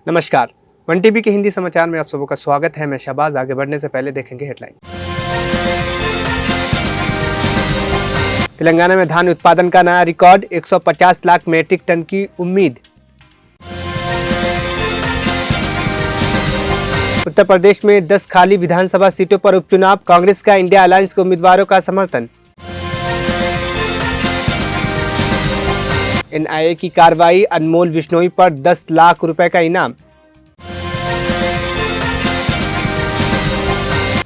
नमस्कार, one TV के हिंदी समाचार में आप सबों का स्वागत है। मैं शहबाज। आगे बढ़ने से पहले देखेंगे हेडलाइन। तेलंगाना में धान उत्पादन का नया रिकॉर्ड, 150 लाख मीट्रिक टन की उम्मीद। उत्तर प्रदेश में 10 खाली विधानसभा सीटों पर उपचुनाव, कांग्रेस का इंडिया अलायंस के उम्मीदवारों का समर्थन। एनआईए की कार्रवाई, अनमोल बिश्नोई पर 10 लाख रुपए का इनाम।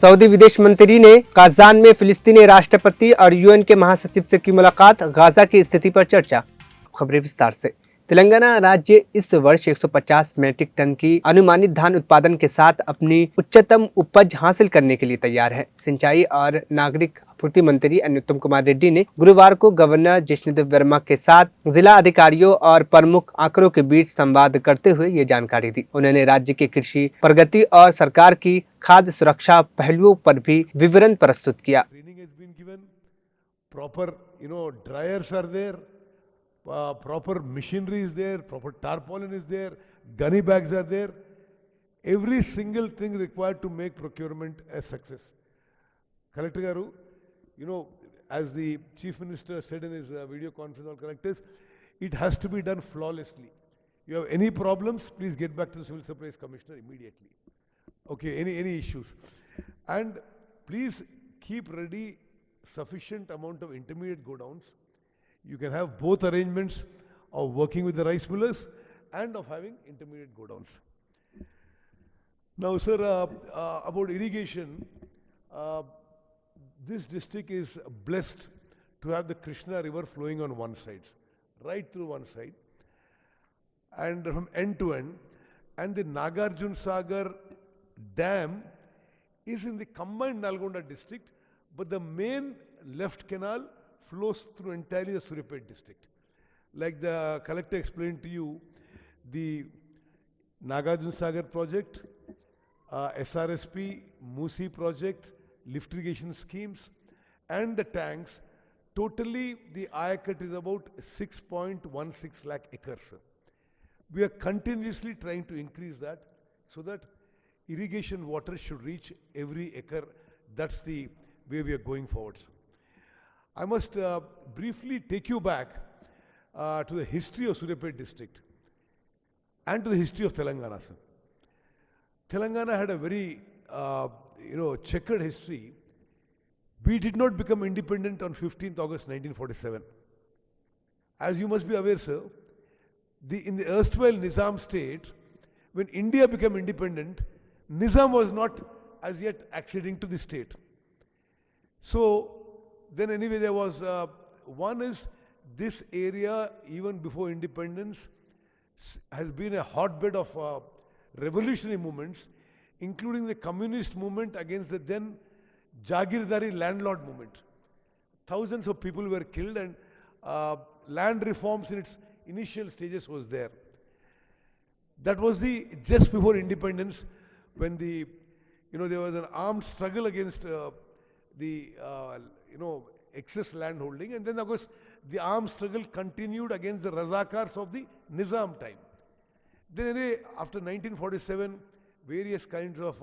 सऊदी विदेश मंत्री ने काज़ान में फिलिस्तीनी राष्ट्रपति और यूएन के महासचिव से की मुलाकात, गाजा की स्थिति पर चर्चा। खबरें विस्तार से। तेलंगाना राज्य इस वर्ष 150 मीट्रिक टन की अनुमानित धान उत्पादन के साथ अपनी उच्चतम उपज हासिल करने के लिए तैयार है। सिंचाई और नागरिक आपूर्ति मंत्री अनुत्तम कुमार रेड्डी ने गुरुवार को गवर्नर जिष्णुदेव वर्मा के साथ जिला अधिकारियों और प्रमुख आंकड़ों के बीच संवाद करते हुए ये जानकारी दी। उन्होंने राज्य के कृषि प्रगति और सरकार की खाद्य सुरक्षा पहलुओं पर भी विवरण प्रस्तुत किया। Proper machinery is there, proper tarpaulin is there, gunny bags are there. Every single thing required to make procurement a success. Collector Garu, as the Chief Minister said in his video conference on collectors, it has to be done flawlessly. You have any problems, please get back to the Civil Supplies Commissioner immediately. Okay, any issues. And please keep ready sufficient amount of intermediate godowns. You can have both arrangements of working with the rice millers and of having intermediate godowns. Now, sir, about irrigation, this district is blessed to have the Krishna river flowing on one side, right through one side, and from end to end. And the Nagarjun Sagar dam is in the combined Nalgonda district, but the main left canal flows through entirely the Suryapet district. Like the collector explained to you, the Nagarjun Sagar project, SRSP, Musi project, lift irrigation schemes, and the tanks, totally the Ayakat is about 6.16 lakh acres. We are continuously trying to increase that so that irrigation water should reach every acre. That's the way we are going forward. I must briefly take you back to the history of Suryapet district and to the history of Telangana, sir. Telangana had a very, checkered history. We did not become independent on 15th August 1947. As you must be aware, sir, in the erstwhile Nizam state, when India became independent, Nizam was not as yet acceding to the state. So, then anyway, there was, one is this area, even before independence, has been a hotbed of revolutionary movements, including the communist movement against the then Jagirdari landlord movement. Thousands of people were killed and land reforms in its initial stages was there. That was just before independence when there was an armed struggle against excess land holding, and then of course the armed struggle continued against the Razakars of the Nizam time. Then anyway, after 1947, various kinds of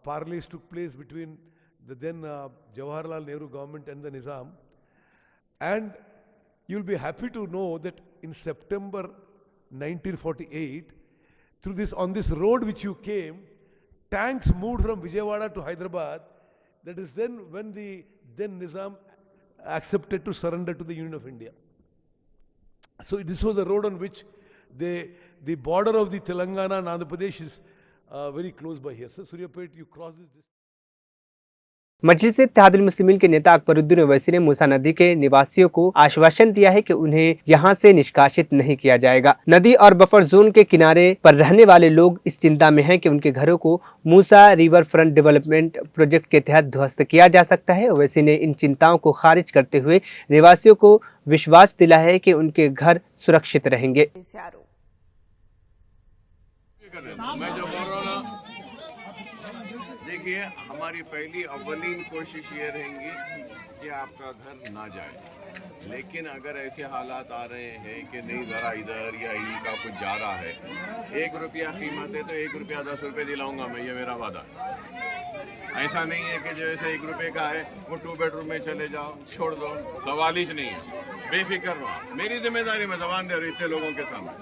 parleys took place between the then Jawaharlal Nehru government and the Nizam, and you'll be happy to know that in September 1948, on this road which you came, tanks moved from Vijayawada to Hyderabad. That is then when the then Nizam accepted to surrender to the Union of India. So this was the road on which the border of the Telangana and Andhra Pradesh is very close by here. So Suryapet, you cross this. Majlis-e-Ittehadul मुस्लिमीन के नेता अकबरुद्दीन ओवैसी ने मूसा नदी के निवासियों को आश्वासन दिया है कि उन्हें यहां से निष्कासित नहीं किया जाएगा। नदी और बफर जोन के किनारे पर रहने वाले लोग इस चिंता में हैं कि उनके घरों को मूसा रिवर फ्रंट डेवलपमेंट प्रोजेक्ट के तहत ध्वस्त किया जा सकता है। ओवैसी ने इन चिंताओं को खारिज करते हुए निवासियों को विश्वास दिलाया है कि उनके घर सुरक्षित रहेंगे। देखिए, हमारी पहली अव्वलीन कोशिश ये रहेंगी कि आपका घर ना जाए, लेकिन अगर ऐसे हालात आ रहे हैं कि नहीं जरा इधर या इनका कुछ जा रहा है, 1 रुपया कीमत है तो 1 रुपया 10 रुपये दिलाऊंगा मैं, ये मेरा वादा। ऐसा नहीं है कि जैसे 1 रुपये का है वो 2 बेडरूम में चले जाओ, छोड़ दो, सवाल ही नहीं है। बेफिक्र रहो, मेरी जिम्मेदारी में जबान दे रही इतने लोगों के सामने,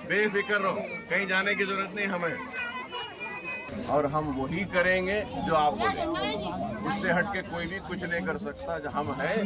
बेफिक्र रहो, कहीं जाने की जरूरत नहीं हमें, और हम वही करेंगे जो आप बोले, उससे हटके कोई भी कुछ नहीं कर सकता। जो हम हैं,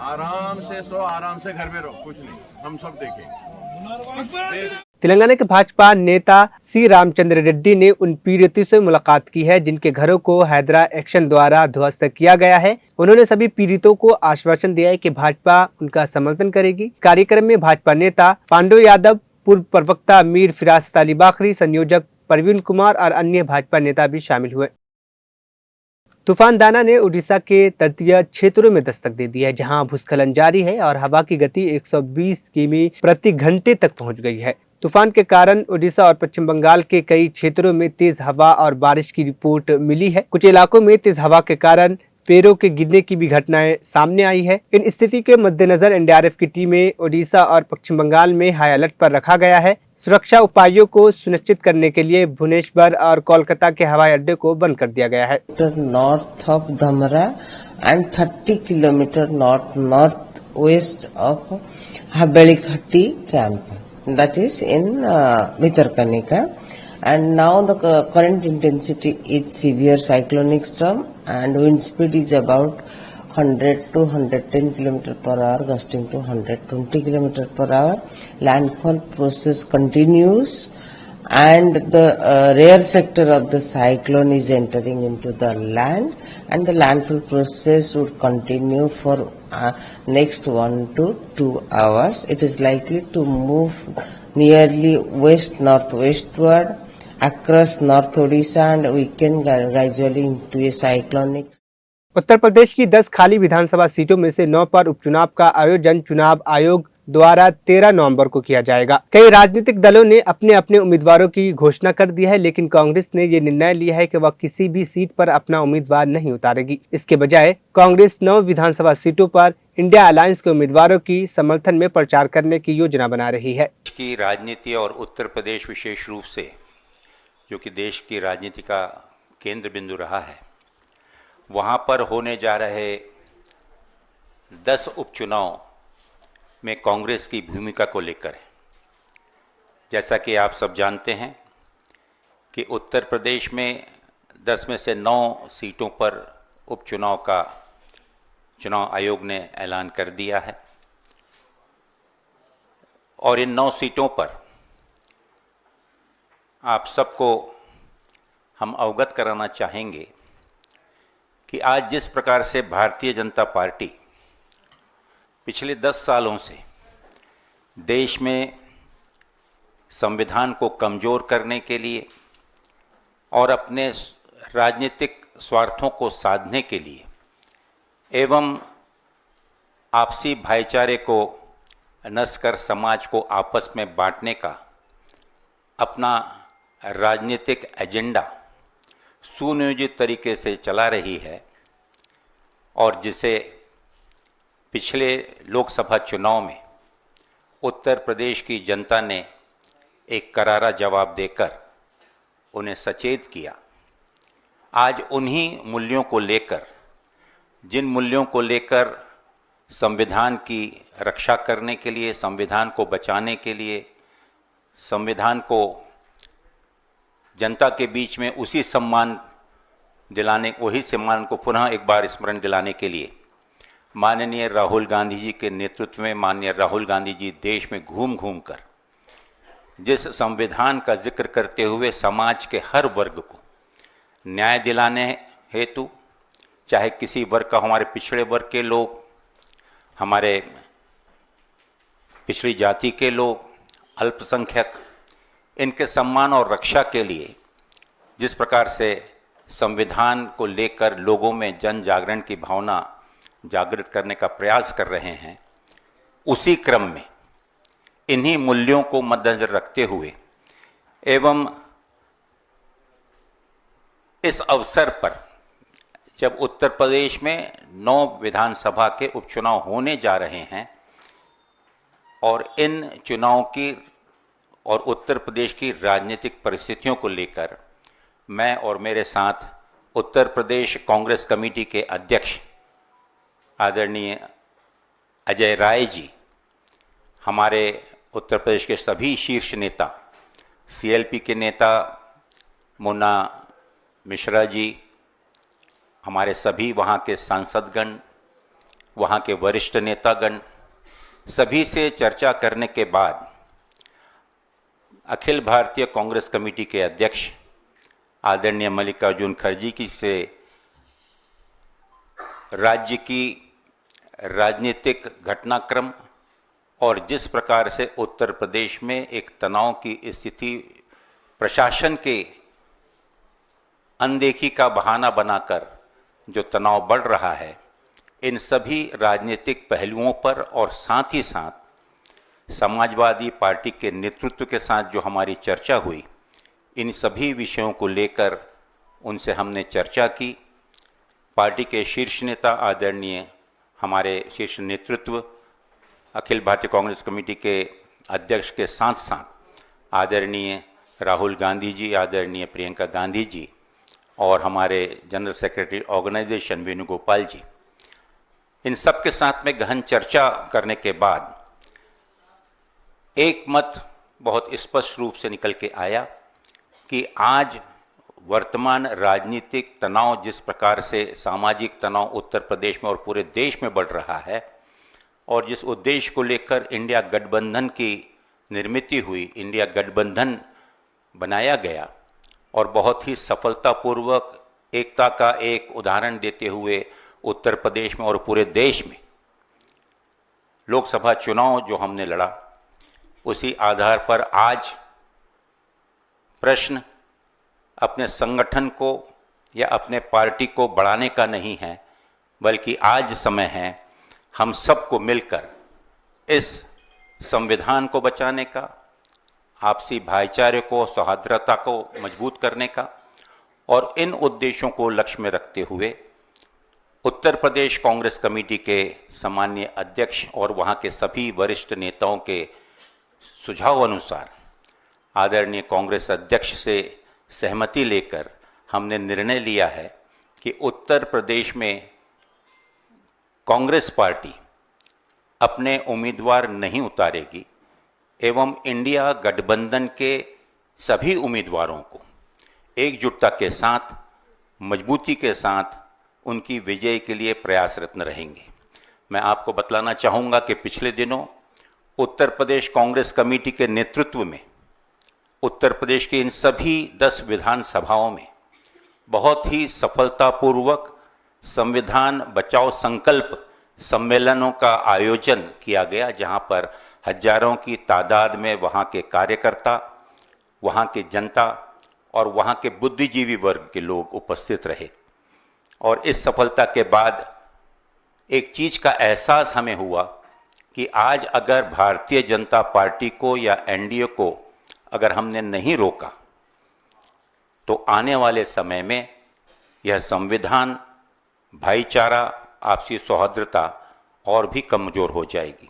आराम से सो, आराम से घर में रहो, कुछ नहीं, हम सब देखेंगे। तेलंगाना के भाजपा नेता सी रामचंद्र रेड्डी ने उन पीड़ितों से मुलाकात की है जिनके घरों को हैदरा एक्शन द्वारा ध्वस्त किया गया है। उन्होंने सभी पीड़ितों को आश्वासन दिया है कि भाजपा उनका समर्थन करेगी। कार्यक्रम में भाजपा नेता पांडु यादव, पूर्व प्रवक्ता मीर फिरासत अली बाखरी, संयोजक परवीन कुमार और अन्य भाजपा नेता भी शामिल हुए। तूफान दाना ने उड़ीसा के तटीय क्षेत्रों में दस्तक दे दी है, जहां भूस्खलन जारी है और हवा की गति 120 किमी प्रति घंटे तक पहुंच गई है। तूफान के कारण उड़ीसा और पश्चिम बंगाल के कई क्षेत्रों में तेज हवा और बारिश की रिपोर्ट मिली है। कुछ इलाकों में तेज हवा के कारण पेड़ों के गिरने की भी घटनाएं सामने आई है। इन स्थिति के मद्देनजर एनडीआरएफ की टीमें उड़ीसा और पश्चिम बंगाल में हाई अलर्ट पर रखा गया है। सुरक्षा उपायों को सुनिश्चित करने के लिए भुवनेश्वर और कोलकाता के हवाई अड्डे को बंद कर दिया गया है। North of Dhamra and 30 kilometre north west of Habelighatti camp, that is in Bhitarkanika, and now the current intensity is severe cyclonic storm and wind speed is about 100 to 110 km per hour, gusting to 120 km per hour. Landfall process continues and the rear sector of the cyclone is entering into the land, and the landfall process would continue for next 1 to 2 hours. It is likely to move nearly west-northwestward across North Odisha and weaken gradually into a cyclonic. Uttar Pradesh की 10 खाली विधानसभा सीटों में से 9 पर उपचुनाव का आयोजन चुनाव आयोग द्वारा 13 नवंबर को किया जाएगा। कई राजनीतिक दलों ने अपने अपने उम्मीदवारों की घोषणा कर दी है, लेकिन कांग्रेस ने ये निर्णय लिया है कि वह किसी भी सीट पर अपना उम्मीदवार नहीं उतारेगी। इसके बजाय कांग्रेस 9 विधानसभा सीटों पर इंडिया अलायंस के उम्मीदवारों की समर्थन में प्रचार करने की योजना बना रही है। की राजनीति और उत्तर प्रदेश विशेष रूप से, जो कि देश की राजनीति का केंद्र बिंदु रहा है, वहाँ पर होने जा रहे 10 उपचुनाव में कांग्रेस की भूमिका को लेकर, जैसा कि आप सब जानते हैं कि उत्तर प्रदेश में 10 में से 9 सीटों पर उपचुनाव का चुनाव आयोग ने ऐलान कर दिया है, और इन 9 सीटों पर आप सबको हम अवगत कराना चाहेंगे कि आज जिस प्रकार से भारतीय जनता पार्टी पिछले 10 सालों से देश में संविधान को कमज़ोर करने के लिए और अपने राजनीतिक स्वार्थों को साधने के लिए एवं आपसी भाईचारे को नष्ट कर समाज को आपस में बांटने का अपना राजनीतिक एजेंडा सुनियोजित तरीके से चला रही है, और जिसे पिछले लोकसभा चुनाव में उत्तर प्रदेश की जनता ने एक करारा जवाब देकर उन्हें सचेत किया। आज उन्हीं मूल्यों को लेकर, जिन मूल्यों को लेकर संविधान की रक्षा करने के लिए, संविधान को बचाने के लिए, संविधान को जनता के बीच में उसी सम्मान दिलाने, वही सम्मान को पुनः एक बार स्मरण दिलाने के लिए माननीय राहुल गांधी जी के नेतृत्व में माननीय राहुल गांधी जी देश में घूम घूम कर जिस संविधान का जिक्र करते हुए समाज के हर वर्ग को न्याय दिलाने हेतु, चाहे किसी वर्ग का, हमारे पिछड़े वर्ग के लोग, हमारे पिछड़ी जाति के लोग, अल्पसंख्यक, इनके सम्मान और रक्षा के लिए जिस प्रकार से संविधान को लेकर लोगों में जन जागरण की भावना जागृत करने का प्रयास कर रहे हैं, उसी क्रम में इन्हीं मूल्यों को मद्देनजर रखते हुए एवं इस अवसर पर जब उत्तर प्रदेश में 9 विधानसभा के उपचुनाव होने जा रहे हैं और इन चुनाव की और उत्तर प्रदेश की राजनीतिक परिस्थितियों को लेकर मैं और मेरे साथ उत्तर प्रदेश कांग्रेस कमेटी के अध्यक्ष आदरणीय अजय राय जी, हमारे उत्तर प्रदेश के सभी शीर्ष नेता, सीएलपी के नेता मुन्ना मिश्रा जी, हमारे सभी वहाँ के सांसदगण, वहाँ के वरिष्ठ नेतागण, सभी से चर्चा करने के बाद अखिल भारतीय कांग्रेस कमेटी के अध्यक्ष आदरणीय मल्लिकार्जुन खड़गे जी से राज्य की राजनीतिक घटनाक्रम और जिस प्रकार से उत्तर प्रदेश में एक तनाव की स्थिति प्रशासन के अनदेखी का बहाना बनाकर जो तनाव बढ़ रहा है, इन सभी राजनीतिक पहलुओं पर और साथ ही साथ समाजवादी पार्टी के नेतृत्व के साथ जो हमारी चर्चा हुई, इन सभी विषयों को लेकर उनसे हमने चर्चा की। पार्टी के शीर्ष नेता आदरणीय हमारे शीर्ष नेतृत्व अखिल भारतीय कांग्रेस कमेटी के अध्यक्ष के साथ साथ आदरणीय राहुल गांधी जी, आदरणीय प्रियंका गांधी जी और हमारे जनरल सेक्रेटरी ऑर्गेनाइजेशन वेणुगोपाल जी, इन सब के साथ में गहन चर्चा करने के बाद एक मत बहुत स्पष्ट रूप से निकल के आया कि आज वर्तमान राजनीतिक तनाव जिस प्रकार से सामाजिक तनाव उत्तर प्रदेश में और पूरे देश में बढ़ रहा है और जिस उद्देश्य को लेकर इंडिया गठबंधन की निर्मित हुई, इंडिया गठबंधन बनाया गया और बहुत ही सफलतापूर्वक एकता का एक उदाहरण देते हुए उत्तर प्रदेश में और पूरे देश में लोकसभा चुनाव जो हमने लड़ा, उसी आधार पर आज प्रश्न अपने संगठन को या अपने पार्टी को बढ़ाने का नहीं है, बल्कि आज समय है हम सबको मिलकर इस संविधान को बचाने का, आपसी भाईचारे को, सौहार्दता को मजबूत करने का और इन उद्देश्यों को लक्ष्य में रखते हुए उत्तर प्रदेश कांग्रेस कमेटी के सामान्य अध्यक्ष और वहाँ के सभी वरिष्ठ नेताओं के सुझाव अनुसार आदरणीय कांग्रेस अध्यक्ष से सहमति लेकर हमने निर्णय लिया है कि उत्तर प्रदेश में कांग्रेस पार्टी अपने उम्मीदवार नहीं उतारेगी एवं इंडिया गठबंधन के सभी उम्मीदवारों को एकजुटता के साथ, मजबूती के साथ उनकी विजय के लिए प्रयासरत रहेंगे। मैं आपको बतलाना चाहूँगा कि पिछले दिनों उत्तर प्रदेश कांग्रेस कमेटी के नेतृत्व में उत्तर प्रदेश की इन सभी 10 विधानसभाओं में बहुत ही सफलतापूर्वक संविधान बचाओ संकल्प सम्मेलनों का आयोजन किया गया, जहां पर हजारों की तादाद में वहां के कार्यकर्ता, वहां की जनता और वहां के बुद्धिजीवी वर्ग के लोग उपस्थित रहे। और इस सफलता के बाद एक चीज का एहसास हमें हुआ कि आज अगर भारतीय जनता पार्टी को या एनडीए को अगर हमने नहीं रोका तो आने वाले समय में यह संविधान, भाईचारा, आपसी सौहार्दता और भी कमज़ोर हो जाएगी।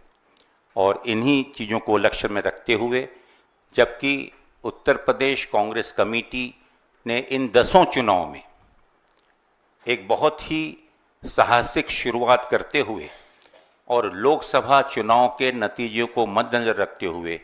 और इन्हीं चीज़ों को लक्ष्य में रखते हुए जबकि उत्तर प्रदेश कांग्रेस कमेटी ने इन 10 चुनाव में एक बहुत ही साहसिक शुरुआत करते हुए और लोकसभा चुनाव के नतीजों को मद्देनजर रखते हुए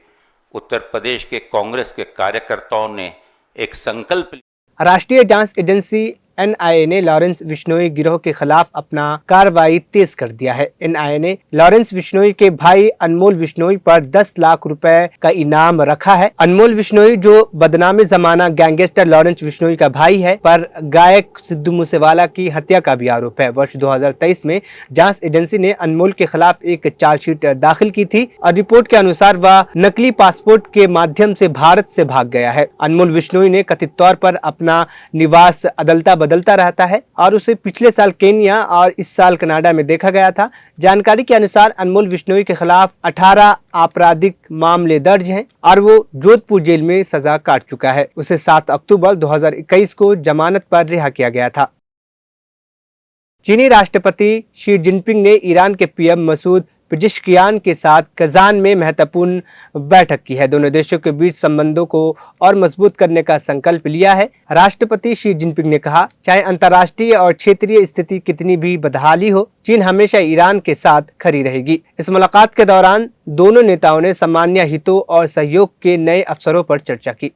उत्तर प्रदेश के कांग्रेस के कार्यकर्ताओं ने एक संकल्प। राष्ट्रीय जांच एजेंसी एनआईए ने लॉरेंस बिश्नोई गिरोह के खिलाफ अपना कार्रवाई तेज कर दिया है। एनआईए ने लॉरेंस बिश्नोई के भाई अनमोल बिश्नोई पर 10 लाख रुपए का इनाम रखा है। अनमोल बिश्नोई जो बदनामी जमाना गैंगस्टर लॉरेंस बिश्नोई का भाई है, पर गायक सिद्धू मूसेवाला की हत्या का भी आरोप है। वर्ष 2023 में जांच एजेंसी ने अनमोल के खिलाफ एक चार्जशीट दाखिल की थी और रिपोर्ट के अनुसार वह नकली पासपोर्ट के माध्यम से भारत से भाग गया है। अनमोल बिश्नोई ने कथित तौर पर अपना निवास अदलता बदलता रहता है और उसे पिछले साल केन्या और इस साल कनाडा में देखा गया था। जानकारी के अनुसार अनमोल बिश्नोई के खिलाफ 18 आपराधिक मामले दर्ज हैं और वो जोधपुर जेल में सजा काट चुका है। उसे 7 अक्टूबर 2021 को जमानत पर रिहा किया गया था। चीनी राष्ट्रपति शी जिनपिंग ने ईरान के पीएम मसूद पेजेश्कियान के साथ कजान में महत्वपूर्ण बैठक की है। दोनों देशों के बीच संबंधों को और मजबूत करने का संकल्प लिया है। राष्ट्रपति शी जिनपिंग ने कहा, चाहे अंतर्राष्ट्रीय और क्षेत्रीय स्थिति कितनी भी बदहाली हो, चीन हमेशा ईरान के साथ खड़ी रहेगी। इस मुलाकात के दौरान दोनों नेताओं ने सामान्य हितों और सहयोग के नए अवसरों पर चर्चा की।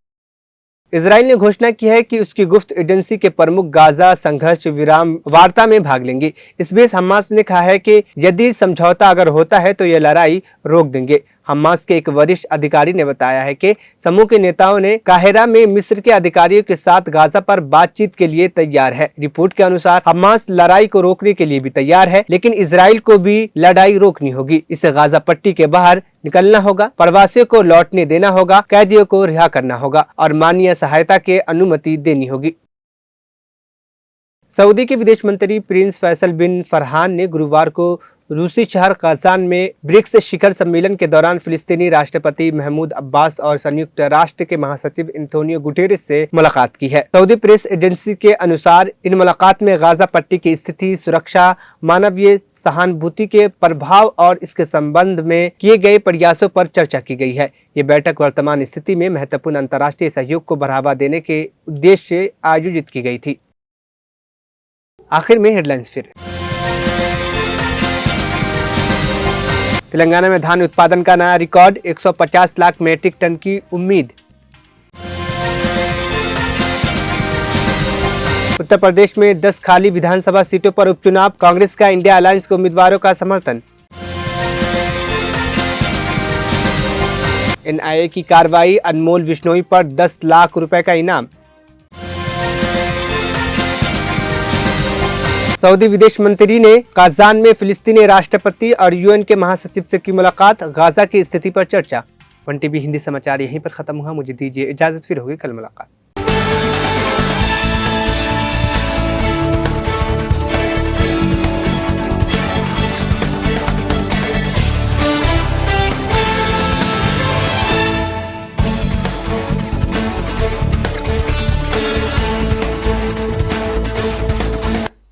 इजराइल ने घोषणा की है कि उसकी गुप्त एजेंसी के प्रमुख गाजा संघर्ष विराम वार्ता में भाग लेंगे। इस बीच हमास ने कहा है कि यदि समझौता अगर होता है तो ये लड़ाई रोक देंगे। हमास के एक वरिष्ठ अधिकारी ने बताया है कि समूह के नेताओं ने काहिरा में मिस्र के अधिकारियों के साथ गाजा पर बातचीत के लिए तैयार है। रिपोर्ट के अनुसार हमास लड़ाई को रोकने के लिए भी तैयार है, लेकिन इजराइल को भी लड़ाई रोकनी होगी। इसे गाजा पट्टी के बाहर निकलना होगा, प्रवासियों को लौटने देना होगा, कैदियों को रिहा करना होगा और मानवीय सहायता के अनुमति देनी होगी। सऊदी के विदेश मंत्री प्रिंस फैसल बिन फरहान ने गुरुवार को रूसी शहर कजान में ब्रिक्स शिखर सम्मेलन के दौरान फिलिस्तीनी राष्ट्रपति महमूद अब्बास और संयुक्त राष्ट्र के महासचिव एंटोनियो गुटेरेस से मुलाकात की है। सऊदी प्रेस एजेंसी के अनुसार इन मुलाकात में गाजा पट्टी की स्थिति, सुरक्षा, मानवीय सहानुभूति के प्रभाव और इसके संबंध में किए गए प्रयासों पर चर्चा की गई है। ये बैठक वर्तमान स्थिति में महत्वपूर्ण अंतर्राष्ट्रीय सहयोग को बढ़ावा देने के उद्देश्य से आयोजित की गई थी। आखिर में हेडलाइंस फिर। तेलंगाना में धान उत्पादन का नया रिकॉर्ड, 150 लाख मीट्रिक टन की उम्मीद। उत्तर प्रदेश में 10 खाली विधानसभा सीटों पर उपचुनाव, कांग्रेस का इंडिया अलायंस के उम्मीदवारों का समर्थन। एनआईए की कार्रवाई, अनमोल बिश्नोई पर 10 लाख रुपए का इनाम। सऊदी विदेश मंत्री ने कजान में फिलिस्तीनी राष्ट्रपति और यूएन के महासचिव से की मुलाकात, गाजा की स्थिति पर चर्चा। 1 टीवी हिंदी समाचार यहीं पर खत्म हुआ। मुझे दीजिए इजाजत, फिर होगी कल मुलाकात।